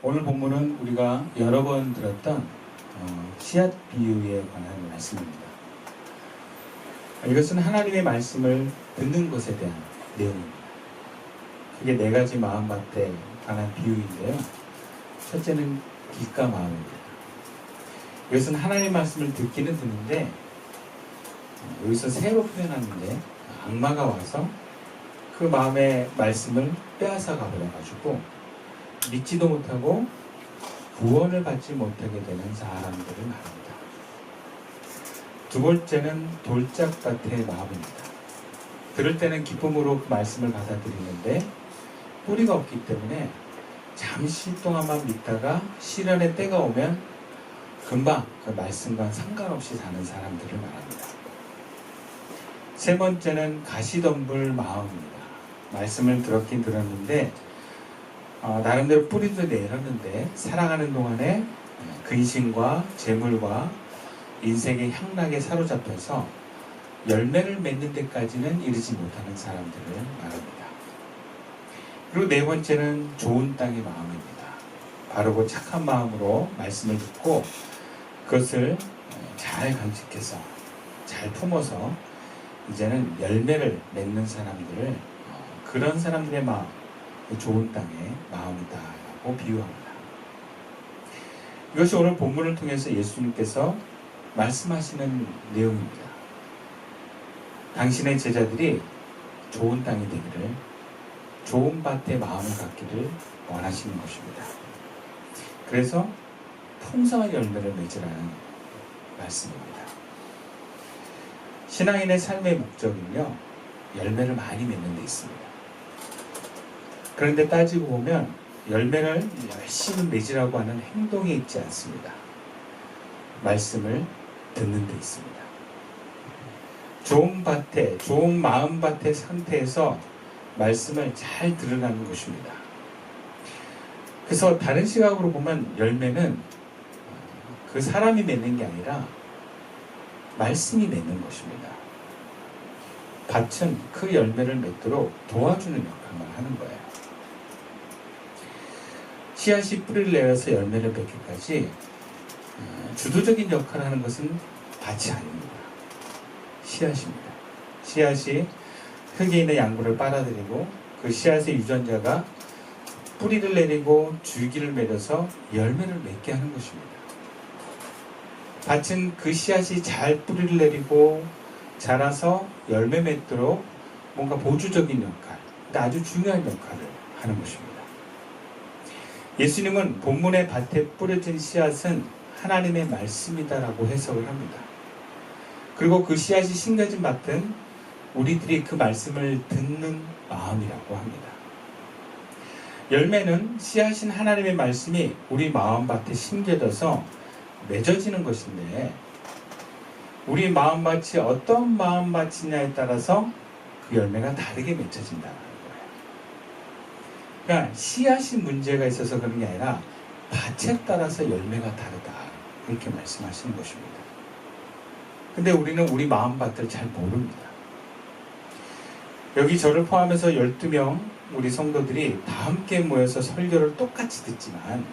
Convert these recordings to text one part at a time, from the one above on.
오늘 본문은 우리가 여러 번 들었던 씨앗 비유에 관한 말씀입니다. 이것은 하나님의 말씀을 듣는 것에 대한 내용입니다. 그게 네 가지 마음밭에 관한 비유인데요. 첫째는 길가 마음입니다. 이것은 하나님의 말씀을 듣기는 듣는데 여기서 새로 표현하는데 악마가 와서 그 마음의 말씀을 빼앗아 가버려가지고 믿지도 못하고 구원을 받지 못하게 되는 사람들을 말합니다. 두 번째는 돌짝밭의 마음입니다. 들을 때는 기쁨으로 그 말씀을 받아들이는데 뿌리가 없기 때문에 잠시 동안만 믿다가 시련의 때가 오면 금방 그 말씀과 상관없이 사는 사람들을 말합니다. 세 번째는 가시덤불 마음입니다. 말씀을 들었긴 들었는데 나름대로 뿌리도 내렸는데 살아가는 동안에 근심과 재물과 인생의 향락에 사로잡혀서 열매를 맺는 데까지는 이르지 못하는 사람들을 말합니다. 그리고 네 번째는 좋은 땅의 마음입니다. 바르고 착한 마음으로 말씀을 듣고 그것을 잘 간직해서 잘 품어서 이제는 열매를 맺는 사람들을 그런 사람들의 마음, 좋은 땅의 마음이다라고 비유합니다. 이것이 오늘 본문을 통해서 예수님께서 말씀하시는 내용입니다. 당신의 제자들이 좋은 땅이 되기를, 좋은 밭의 마음을 갖기를 원하시는 것입니다. 그래서 풍성한 열매를 맺으라는 말씀입니다. 신앙인의 삶의 목적은요, 열매를 많이 맺는 데 있습니다. 그런데 따지고 보면 열매를 열심히 맺으라고 하는 행동이 있지 않습니다. 말씀을 듣는 데 있습니다. 좋은 밭에, 좋은 마음밭의 상태에서 말씀을 잘 들으라는 것입니다. 그래서 다른 시각으로 보면 열매는 그 사람이 맺는 게 아니라 말씀이 맺는 것입니다. 밭은 그 열매를 맺도록 도와주는 역할만 하는 거예요. 씨앗이 뿌리를 내려서 열매를 맺기까지 주도적인 역할을 하는 것은 밭이 아닙니다. 씨앗입니다. 씨앗이 흙에 있는 양분을 빨아들이고 그 씨앗의 유전자가 뿌리를 내리고 줄기를 맺어서 열매를 맺게 하는 것입니다. 밭은 그 씨앗이 잘 뿌리를 내리고 자라서 열매 맺도록 뭔가 보조적인 역할, 아주 중요한 역할을 하는 것입니다. 예수님은 본문의 밭에 뿌려진 씨앗은 하나님의 말씀이다라고 해석을 합니다. 그리고 그 씨앗이 심겨진 밭은 우리들이 그 말씀을 듣는 마음이라고 합니다. 열매는 씨앗인 하나님의 말씀이 우리 마음밭에 심겨져서 맺어지는 것인데 우리 마음밭이 어떤 마음밭이냐에 따라서 그 열매가 다르게 맺혀진다는 거예요. 그러니까 씨앗이 문제가 있어서 그런 게 아니라 밭에 따라서 열매가 다르다 이렇게 말씀하시는 것입니다. 근데 우리는 우리 마음밭을 잘 모릅니다. 여기 저를 포함해서 12명 우리 성도들이 다 함께 모여서 설교를 똑같이 듣지만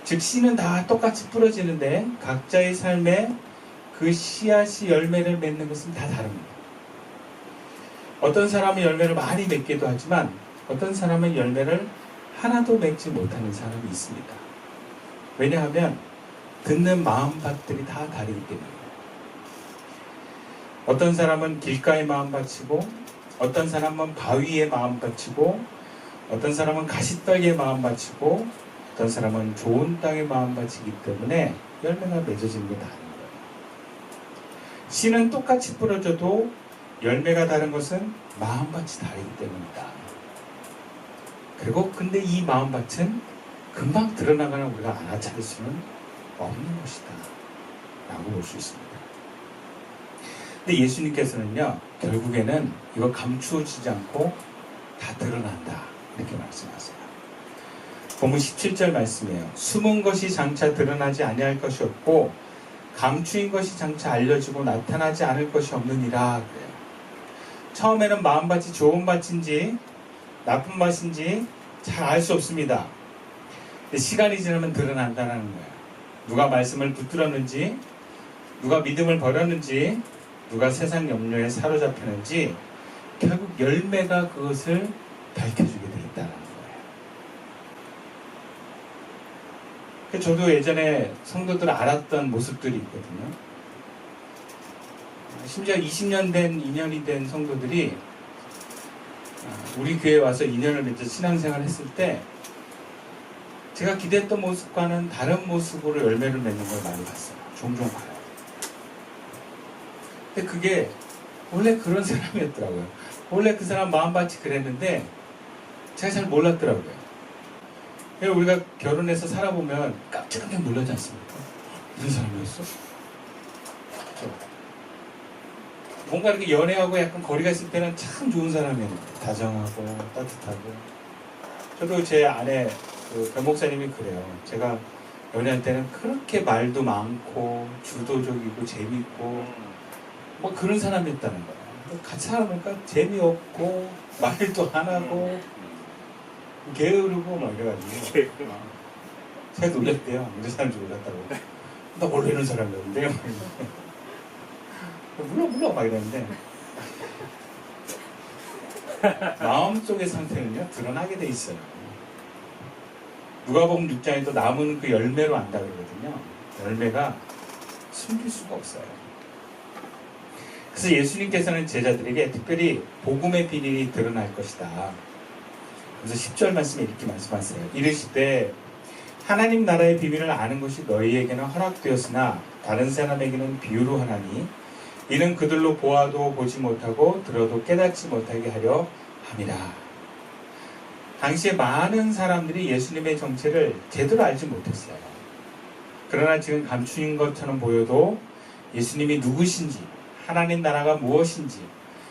즉 씨는 다 똑같이 뿌려지는데 각자의 삶에 그 씨앗이 열매를 맺는 것은 다 다릅니다. 어떤 사람은 열매를 많이 맺기도 하지만 어떤 사람은 열매를 하나도 맺지 못하는 사람이 있습니다. 왜냐하면 듣는 마음밭들이 다 다르기 때문입니다. 어떤 사람은 길가의 마음밭이고 어떤 사람은 바위의 마음밭이고 어떤 사람은 가시떨기의 마음밭이고 어떤 사람은 좋은 땅의 마음밭이기 때문에 열매가 맺어지는 게 다른 거예요. 씨는 똑같이 뿌려져도 열매가 다른 것은 마음밭이 다르기 때문이다. 그리고 근데 이 마음밭은 금방 드러나가는 우리가 알아차릴 수는 없는 것이다 라고 볼 수 있습니다. 근데 예수님께서는요 결국에는 이거 감추어지지 않고 다 드러난다 이렇게 말씀하세요. 본문 17절 말씀이에요. 숨은 것이 장차 드러나지 아니할 것이 없고 감추인 것이 장차 알려지고 나타나지 않을 것이 없느니라 그래요. 처음에는 마음밭이 좋은 밭인지 나쁜 밭인지 잘 알 수 없습니다. 근데 시간이 지나면 드러난다는 거야. 누가 말씀을 붙들었는지, 누가 믿음을 버렸는지, 누가 세상 염려에 사로잡혔는지 결국 열매가 그것을 밝혀주게 돼 있다는 거예요. 저도 예전에 성도들 알았던 모습들이 있거든요. 심지어 20년 된, 2년이 된 성도들이 우리 교회에 와서 2년을 맺어 신앙생활을 했을 때 제가 기대했던 모습과는 다른 모습으로 열매를 맺는 걸 많이 봤어요. 종종 봐요. 근데 그게 원래 그런 사람이었더라고요. 원래 그 사람 마음밭이 그랬는데 제가 잘 몰랐더라고요. 우리가 결혼해서 살아보면 깜짝깜짝 놀라지 않습니까? 무슨 사람이었어? 뭔가 이렇게 연애하고 약간 거리가 있을 때는 참 좋은 사람이에요. 다정하고 따뜻하고. 저도 제 아내 변 목사님이 그래요. 제가 연애할 때는 그렇게 말도 많고 주도적이고 재밌고 뭐 그런 사람이었다는 거예요. 같이 살아보니까 재미없고 말도 안 하고 게으르고 막 이래가지고 제가 놀랬대요. 이런 사람인 줄 몰랐다고. 나 원래 이런 사람이었는데 물러 막 이랬는데 마음속의 상태는요 드러나게 돼 있어요. 누가복음 6장에도 나무는 그 열매로 안다 그러거든요. 열매가 숨길 수가 없어요. 그래서 예수님께서는 제자들에게 특별히 복음의 비밀이 드러날 것이다. 그래서 10절 말씀에 이렇게 말씀하세요. 이르시되 하나님 나라의 비밀을 아는 것이 너희에게는 허락되었으나 다른 사람에게는 비유로 하나니 이는 그들로 보아도 보지 못하고 들어도 깨닫지 못하게 하려 함이라. 당시에 많은 사람들이 예수님의 정체를 제대로 알지 못했어요. 그러나 지금 감추인 것처럼 보여도 예수님이 누구신지, 하나님 나라가 무엇인지,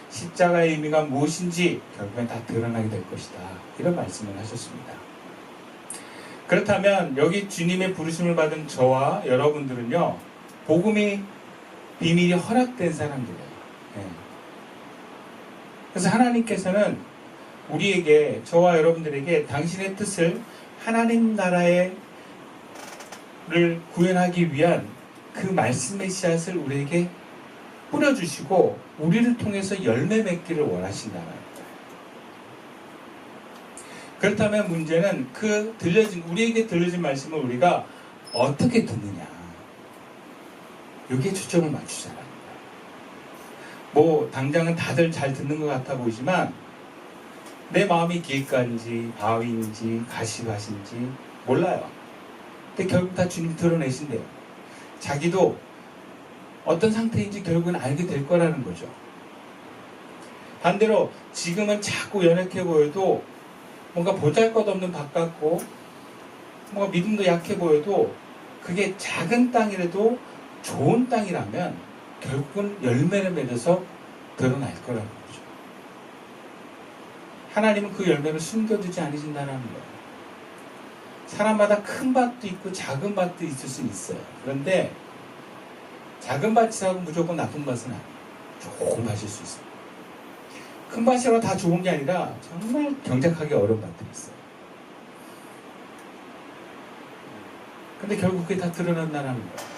십자가의 의미가 무엇인지 결국엔 다 드러나게 될 것이다. 이런 말씀을 하셨습니다. 그렇다면 여기 주님의 부르심을 받은 저와 여러분들은요, 복음이 비밀이 허락된 사람들이에요. 네. 그래서 하나님께서는 우리에게, 저와 여러분들에게 당신의 뜻을 하나님 나라를 구현하기 위한 그 말씀의 씨앗을 우리에게 뿌려주시고 우리를 통해서 열매 맺기를 원하신다는 거예요. 그렇다면 문제는 우리에게 들려진 말씀을 우리가 어떻게 듣느냐, 여기에 초점을 맞추자는 거예요. 뭐 당장은 다들 잘 듣는 것 같아 보이지만 내 마음이 길가인지 바위인지 가시밭인지 몰라요. 근데 결국 다 주님 드러내신대요. 자기도 어떤 상태인지 결국은 알게 될 거라는 거죠. 반대로 지금은 자꾸 연약해 보여도, 뭔가 보잘것없는 밭 같고 뭔가 믿음도 약해 보여도 그게 작은 땅이라도 좋은 땅이라면 결국은 열매를 맺어서 드러날 거라는 거죠. 하나님은 그 열매를 숨겨두지 않으신다는 거예요. 사람마다 큰 밭도 있고 작은 밭도 있을 수 있어요. 그런데 작은 밭이라고 무조건 나쁜 밭은 아니에요. 좋은 밭일 수 있어요. 큰 밭이라고 다 좋은 게 아니라 정말 경작하기 어려운 밭들이 있어요. 근데 결국 그게 다 드러난다는 거예요.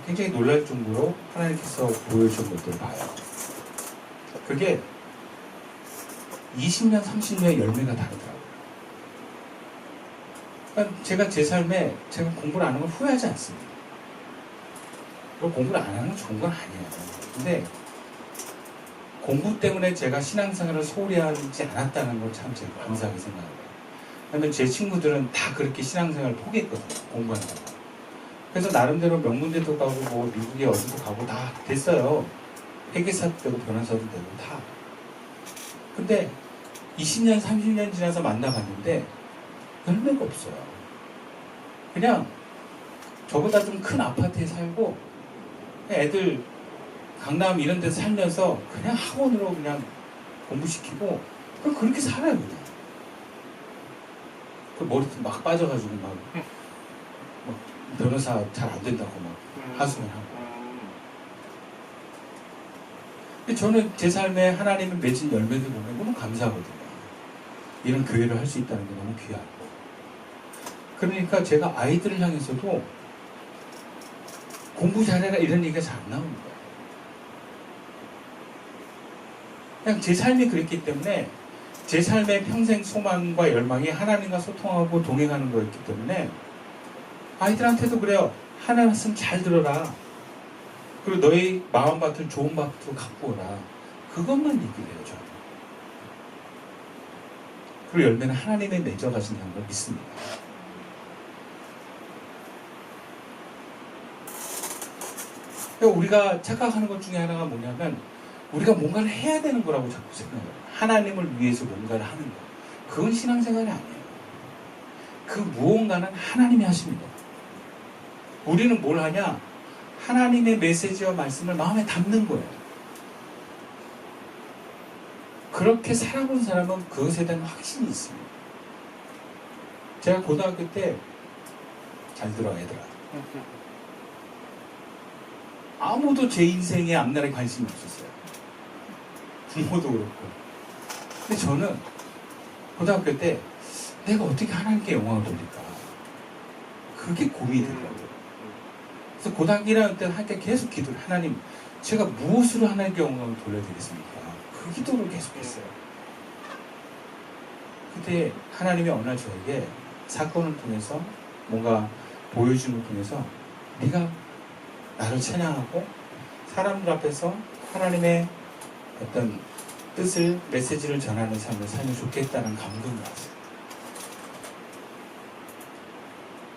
굉장히 놀랄 정도로 하나님께서 보여준 것들을 봐요. 그게 20년, 30년의 열매가 다르더라고요. 그러니까 제가 제 삶에 제가 공부를 안 하는 걸 후회하지 않습니다. 공부를 안 하는 건 좋은 건 아니에요. 근데 공부 때문에 제가 신앙생활을 소홀히 하지 않았다는 걸 참 제가 감사하게 생각해요. 왜냐면 제 친구들은 다 그렇게 신앙생활을 포기했거든요. 공부한다고. 그래서 나름대로 명문대도 가고 뭐 미국에 어디도 가고 다 됐어요. 회계사도 되고 변호사도 되고 다. 근데 20년, 30년 지나서 만나봤는데 열매가 없어요. 그냥 저보다 좀 큰 아파트에 살고 애들 강남 이런 데서 살면서 그냥 학원으로 그냥 공부시키고 그렇게 살아요. 그냥. 그 머리도 막 빠져가지고 막 변호사 잘 안 된다고 막 하소연하고. 근데 저는 제 삶에 하나님을 맺은 열매들 보면 너무 감사하거든요. 이런 교회를 할 수 있다는 게 너무 귀하고, 그러니까 제가 아이들을 향해서도 공부 잘해라 이런 얘기가 잘 안 나오는 거예요. 그냥 제 삶이 그랬기 때문에, 제 삶의 평생 소망과 열망이 하나님과 소통하고 동행하는 거였기 때문에 아이들한테도 그래요. 하나님 말씀 잘 들어라. 그리고 너희 마음밭을 좋은 밭으로 갖고 오라. 그것만 얘기를 해요, 저는. 그리고 열매는 하나님의 맺어가신다는 걸 믿습니다. 그러니까 우리가 착각하는 것 중에 하나가 뭐냐면, 우리가 뭔가를 해야 되는 거라고 자꾸 생각해요. 하나님을 위해서 뭔가를 하는 거. 그건 신앙생활이 아니에요. 그 무언가는 하나님이 하십니다. 우리는 뭘 하냐? 하나님의 메시지와 말씀을 마음에 담는 거예요. 그렇게 살아본 사람은 그것에 대한 확신이 있습니다. 제가 고등학교 때, 잘 들어 얘들아, 아무도 제 인생의 앞날에 관심이 없었어요. 부모도 그렇고. 근데 저는 고등학교 때 내가 어떻게 하나님께 영광을 돌릴까, 그게 고민이 되더라고요. 그래서 고등학교 1학년 때 함께 계속 기도를, 하나님 제가 무엇으로 하나님께 영광을 돌려드리겠습니까? 그 기도를 계속했어요. 그때 하나님이 어느 날 저에게 사건을 통해서 뭔가 보여주는 걸 통해서, 네가 나를 찬양하고 사람들 앞에서 하나님의 어떤 뜻을, 메시지를 전하는 삶을 살면 좋겠다는 감동이 왔어요.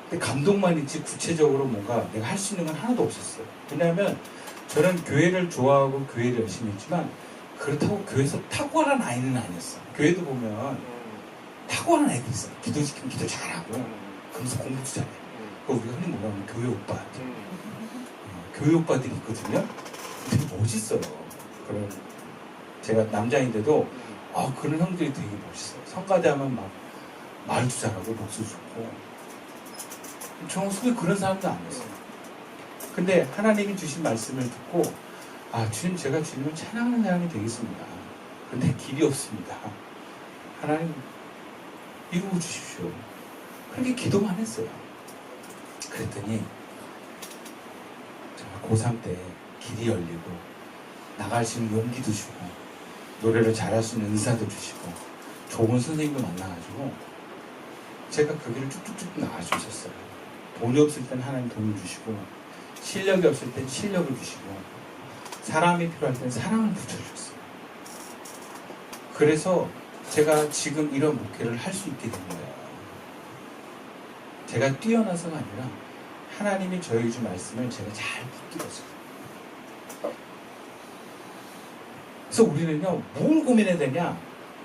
근데 감동만 있지 구체적으로 뭔가 내가 할 수 있는 건 하나도 없었어요. 왜냐하면 저는 교회를 좋아하고 교회를 열심히 했지만, 그렇다고 교회에서 탁월한 아이는 아니었어요. 교회도 보면 탁월한 아이들이 있어요. 기도 시키면 기도 잘하고, 그러면서 공부도 잘해. 그거 우리가 흔히 뭐라 하면 교회 오빠들. 교회 오빠들이 있거든요. 되게 멋있어요. 그런, 제가 남자인데도 그런 형들이 되게 멋있어요. 성가대 하면 막 말도 잘하고 목소리 좋고. 저 속에 그런 사람도 아니었어요. 근데 하나님이 주신 말씀을 듣고, 주님, 제가 주님을 찬양하는 사람이 되겠습니다. 근데 길이 없습니다. 하나님 이루어 주십시오. 그렇게 기도만 했어요. 그랬더니 정말 고3 때 길이 열리고, 나갈 수 있는 용기도 주고, 노래를 잘할 수 있는 은사도 주시고, 좋은 선생님도 만나가지고 제가 그 길을 쭉쭉쭉 나갈 수 있었어요. 돈이 없을 땐 하나님 돈을 주시고, 실력이 없을 땐 실력을 주시고, 사람이 필요할 땐 사랑을 붙여주셨어요. 그래서 제가 지금 이런 목회를 할 수 있게 된 거예요. 제가 뛰어나서가 아니라 하나님이 저에게 준 말씀을 제가 잘 붙들었어요. 그래서 우리는요, 뭘 고민해야 되냐?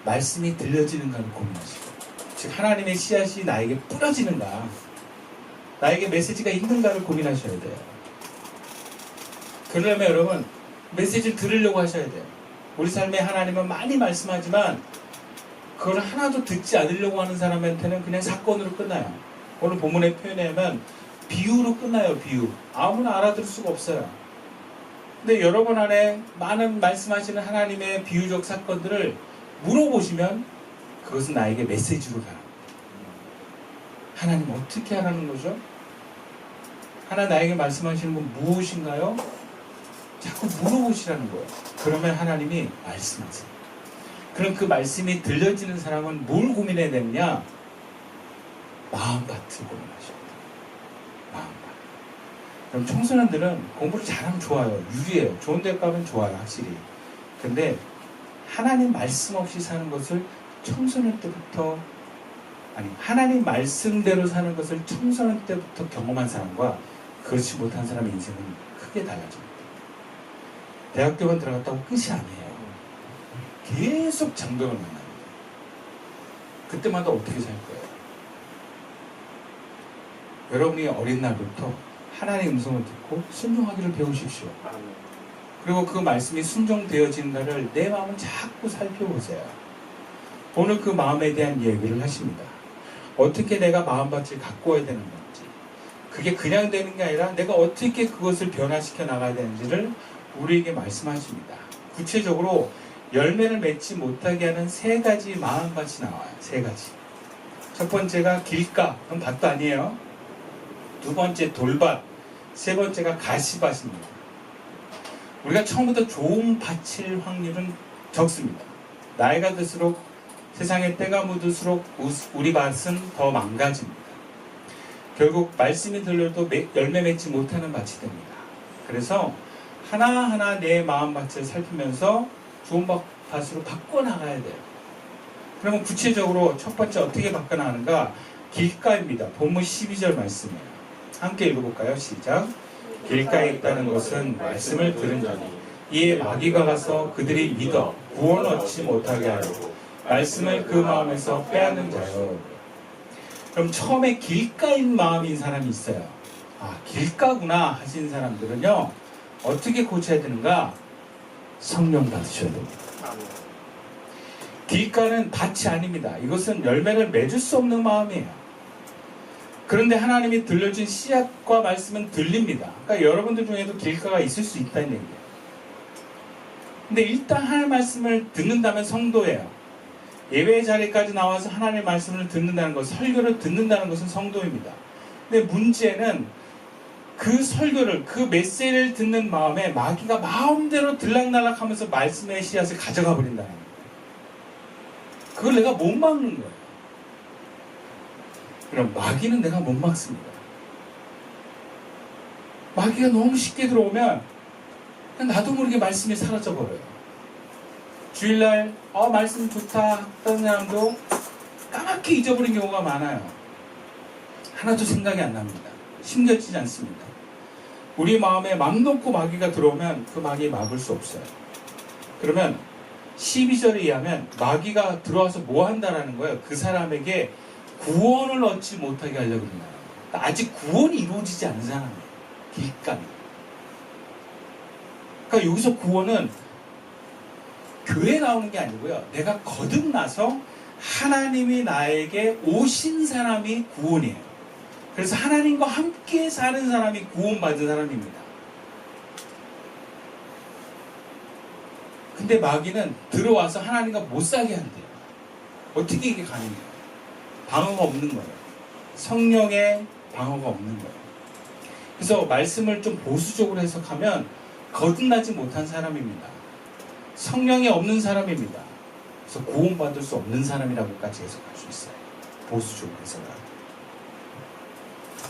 말씀이 들려지는가를 고민하시고, 즉 하나님의 씨앗이 나에게 뿌려지는가, 나에게 메시지가 있는가를 고민하셔야 돼요. 그러려면 여러분, 메시지를 들으려고 하셔야 돼요. 우리 삶에 하나님은 많이 말씀하지만 그걸 하나도 듣지 않으려고 하는 사람한테는 그냥 사건으로 끝나요. 오늘 본문의 표현에 하면 비유로 끝나요. 비유. 아무나 알아들을 수가 없어요. 근데 여러분 안에 많은 말씀하시는 하나님의 비유적 사건들을 물어보시면 그것은 나에게 메시지로 가요. 하나님 어떻게 하라는 거죠? 하나 나에게 말씀하시는 건 무엇인가요? 자꾸 물어보시라는 거예요. 그러면 하나님이 말씀하세요. 그럼 그 말씀이 들려지는 사람은 뭘 고민해야 되느냐? 마음밭을 고민하셔야 돼요. 마음밭. 그럼 청소년들은 공부를 잘하면 좋아요. 유리해요. 좋은 데 가면 좋아요. 확실히. 근데 하나님 말씀 없이 사는 것을 청소년 때부터, 하나님 말씀대로 사는 것을 청소년 때부터 경험한 사람과 그렇지 못한 사람의 인생은 크게 달라집니다. 대학교만 들어갔다고 끝이 아니에요. 계속 장벽을 만납니다. 그때마다 어떻게 살 거예요? 여러분이 어린 날부터 하나님의 음성을 듣고 순종하기를 배우십시오. 그리고 그 말씀이 순종되어진가를 내 마음을 자꾸 살펴보세요. 오늘 그 마음에 대한 얘기를 하십니다. 어떻게 내가 마음밭을 가꾸어야 되는 건지, 그게 그냥 되는 게 아니라 내가 어떻게 그것을 변화시켜 나가야 되는지를 우리에게 말씀하십니다. 구체적으로 열매를 맺지 못하게 하는 세 가지 마음밭이 나와요. 세 가지. 첫 번째가 길가, 그럼 밭도 아니에요. 두 번째 돌밭, 세 번째가 가시밭입니다. 우리가 처음부터 좋은 밭일 확률은 적습니다. 나이가 들수록 세상에 때가 묻을수록 우리 밭은 더 망가집니다. 결국 말씀이 들려도 열매 맺지 못하는 밭이 됩니다. 그래서 하나하나 내 마음밭을 살피면서 좋은 밭으로 바꿔나가야 돼요. 그러면 구체적으로 첫 번째 어떻게 바꿔나가는가? 길가입니다. 본문 12절 말씀이에요. 함께 읽어볼까요? 시작. 길가에 있다는 것은 말씀을 들은 자니 이에 마귀가 가서 그들이 믿어 구원 얻지 못하게 하려고 말씀을 그 마음에서 빼앗는 자요. 그럼 처음에 길가인 마음인 사람이 있어요. 아, 길가구나 하신 사람들은요, 어떻게 고쳐야 되는가? 성령 받으셔야 됩니다. 길가는 밭이 아닙니다. 이것은 열매를 맺을 수 없는 마음이에요. 그런데 하나님이 들려준 씨앗과 말씀은 들립니다. 그러니까 여러분들 중에도 길가가 있을 수 있다는 얘기예요. 근데 일단 하나님의 말씀을 듣는다면 성도예요. 예배 자리까지 나와서 하나님의 말씀을 듣는다는 것, 설교를 듣는다는 것은 성도입니다. 근데 문제는 그 설교를, 그 메시지를 듣는 마음에 마귀가 마음대로 들락날락하면서 말씀의 씨앗을 가져가 버린다는 거예요. 그걸 내가 못 막는 거예요. 그럼 마귀는 내가 못 막습니다. 마귀가 너무 쉽게 들어오면 그냥 나도 모르게 말씀이 사라져버려요. 주일날 말씀 좋다 했던 사람도 까맣게 잊어버린 경우가 많아요. 하나도 생각이 안 납니다. 심겨지지 않습니다. 우리 마음에 맘 놓고 마귀가 들어오면 그 마귀 막을 수 없어요. 그러면 12절에 의하면 마귀가 들어와서 뭐 한다라는 거예요? 그 사람에게 구원을 얻지 못하게 하려고 합니다. 그러니까 아직 구원이 이루어지지 않은 사람이에요. 길가입니다. 그러니까 여기서 구원은 교회에 나오는 게 아니고요. 내가 거듭나서 하나님이 나에게 오신 사람이 구원이에요. 그래서 하나님과 함께 사는 사람이 구원받은 사람입니다. 근데 마귀는 들어와서 하나님과 못 살게 한대요. 어떻게 이게 가능해요? 방어가 없는 거예요. 성령의 방어가 없는 거예요. 그래서 말씀을 좀 보수적으로 해석하면 거듭나지 못한 사람입니다. 성령이 없는 사람입니다. 그래서 구원받을 수 없는 사람이라고까지 해석할 수 있어요. 보수적으로 해석하면.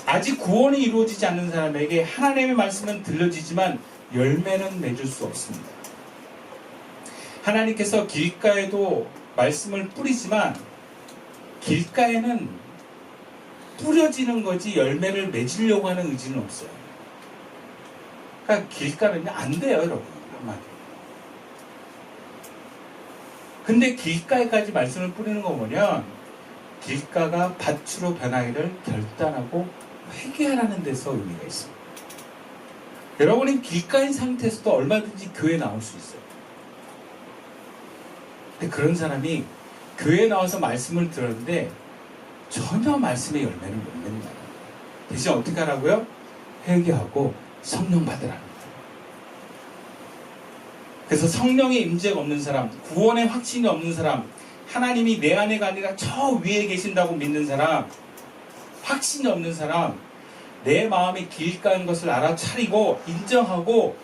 아직 구원이 이루어지지 않는 사람에게 하나님의 말씀은 들려지지만 열매는 맺을 수 없습니다. 하나님께서 길가에도 말씀을 뿌리지만 길가에는 뿌려지는 거지 열매를 맺으려고 하는 의지는 없어요. 그러니까 길가는 안 돼요, 여러분. 한마디. 근데 길가에까지 말씀을 뿌리는 거 보면 길가가 밭으로 변하기를 결단하고 회개하라는 데서 의미가 있습니다. 여러분이 길가인 상태에서도 얼마든지 교회에 나올 수 있어요. 근데 그런 사람이 교회에 나와서 말씀을 들었는데 전혀 말씀의 열매를 못 낸다. 대신 어떻게 하라고요? 회개하고 성령 받으라는 거예요. 그래서 성령의 임재가 없는 사람, 구원의 확신이 없는 사람, 하나님이 내 안에가 아니라 저 위에 계신다고 믿는 사람, 확신이 없는 사람, 내 마음이 길가인 것을 알아차리고 인정하고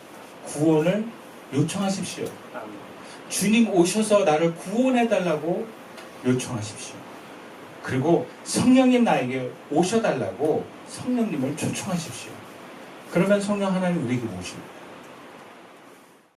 구원을 요청하십시오. 주님 오셔서 나를 구원해달라고 요청하십시오. 그리고 성령님 나에게 오셔달라고 성령님을 초청하십시오. 그러면 성령 하나님 우리에게 오십니다.